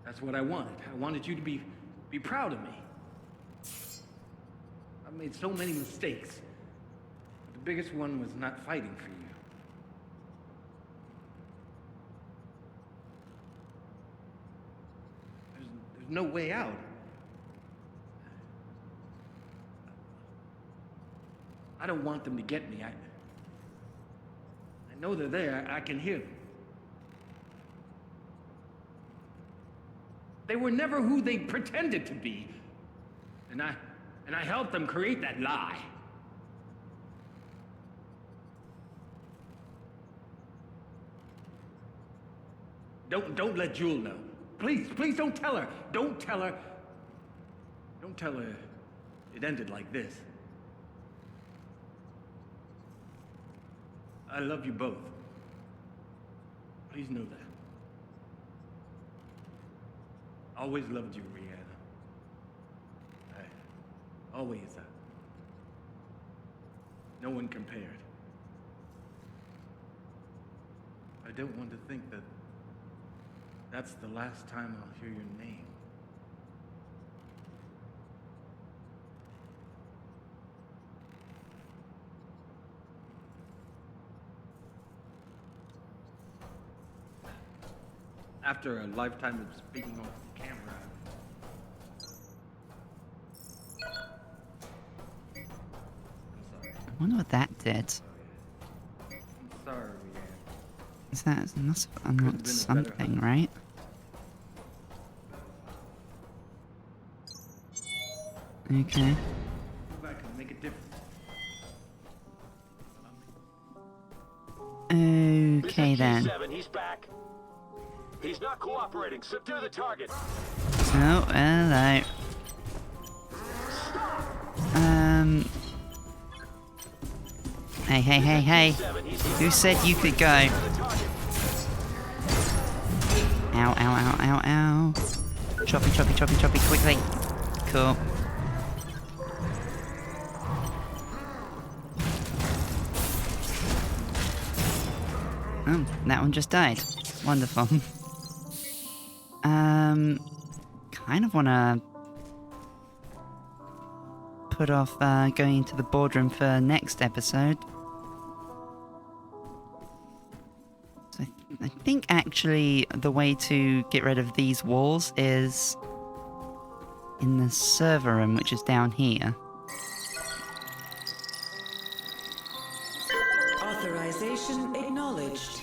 S3: that's what I wanted. I wanted you to be proud of me. I made so many mistakes. But the biggest one was not fighting for you. There's no way out. I don't want them to get me. I know they're there. I can hear them. They were never who they pretended to be. And I helped them create that lie. Don't let Jewel know. Please don't tell her. Don't tell her. Don't tell her it ended like this. I love you both. Please know that. Always loved you, Rihanna. Always. No one compared. I don't want to think that that's the last time I'll hear your name. After a lifetime of speaking off the camera, I'm sorry.
S1: I wonder what that did.
S3: I'm sorry, Rihanna.
S1: Is that it must have unlocked something, right? Okay.
S3: Go back and make a difference.
S1: Okay then.
S7: G7, he's back. He's not cooperating. Subdue the target.
S1: Oh, hello. Hey. Who said you could go? Ow. Choppy, quickly. Cool. Oh, that one just died. Wonderful. Kind of want to put off going into the boardroom for next episode. So I think actually the way to get rid of these walls is in the server room, which is down here.
S2: Authorization acknowledged.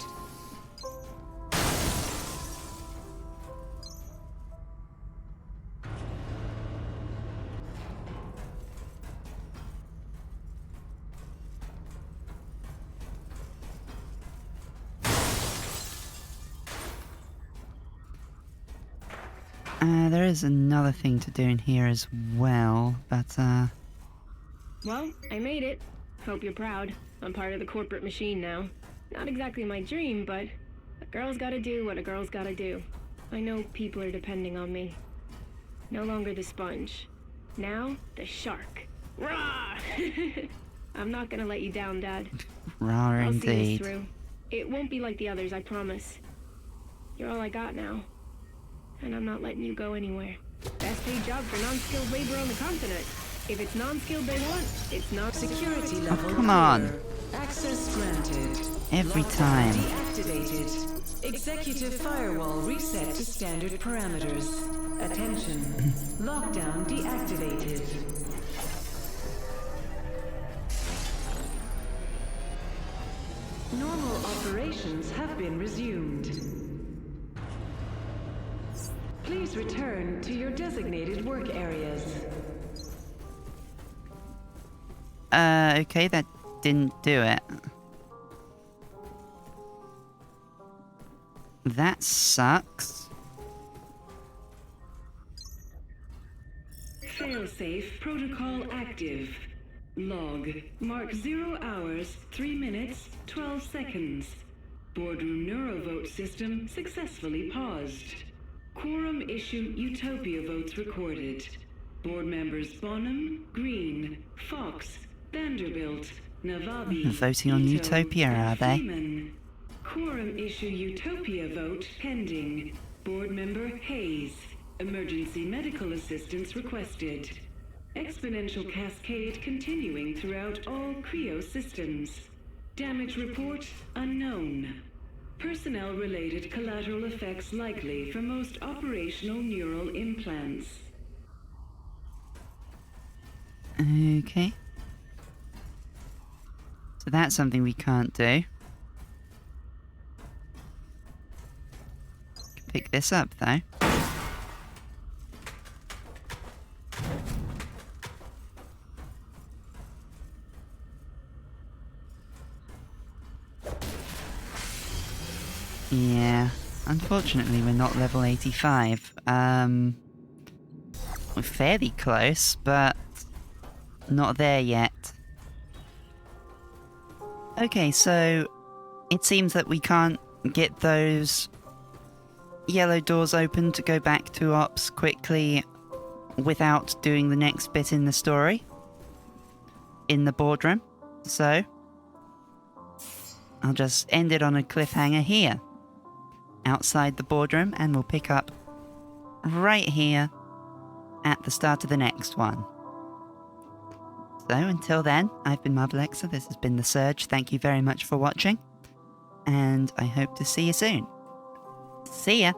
S1: There is another thing to do in here as well, but
S6: Well, I made it. Hope you're proud. I'm part of the corporate machine now. Not exactly my dream, but a girl's gotta do what a girl's gotta do. I know people are depending on me. No longer the sponge. Now, the shark. Rah! I'm not gonna let you down, Dad.
S1: Rah,
S6: I'll see this
S1: indeed.
S6: through. It won't be like the others, I promise. You're all I got now. And I'm not letting you go anywhere. Best paid job for non-skilled labor on the continent. If it's non-skilled they want, it's not
S2: Security level.
S1: Come on.
S2: clear. Access granted.
S1: Every
S2: Lockdown
S1: time.
S2: Deactivated. Executive firewall reset to standard parameters. Attention. Lockdown deactivated. Normal operations have been resumed. Please return to your designated work areas.
S1: Okay, that didn't do it. That sucks.
S11: Failsafe protocol active. Log. Mark 0 hours, 3 minutes, 12 seconds. Boardroom neurovote system successfully paused. Quorum issue Utopia votes recorded. Board members Bonham, Green, Fox, Vanderbilt, Navabi,
S1: Voting on
S11: Ito,
S1: Utopia,
S11: and
S1: are they?
S11: Freeman. Quorum issue Utopia vote pending. Board member Hayes. Emergency medical assistance requested. Exponential cascade continuing throughout all CREO systems. Damage report unknown. Personnel-related collateral effects likely for most operational neural implants.
S1: Okay. So that's something we can't do. Can pick this up though. Yeah, unfortunately, we're not level 85. We're fairly close, but not there yet. Okay, so it seems that we can't get those yellow doors open to go back to Ops quickly without doing the next bit in the story in the boardroom. So I'll just end it on a cliffhanger here outside the boardroom, and we'll pick up right here at the start of the next one. So until then, I've been Marblexa, this has been The Surge. Thank you very much for watching, and I hope to see you soon. See ya!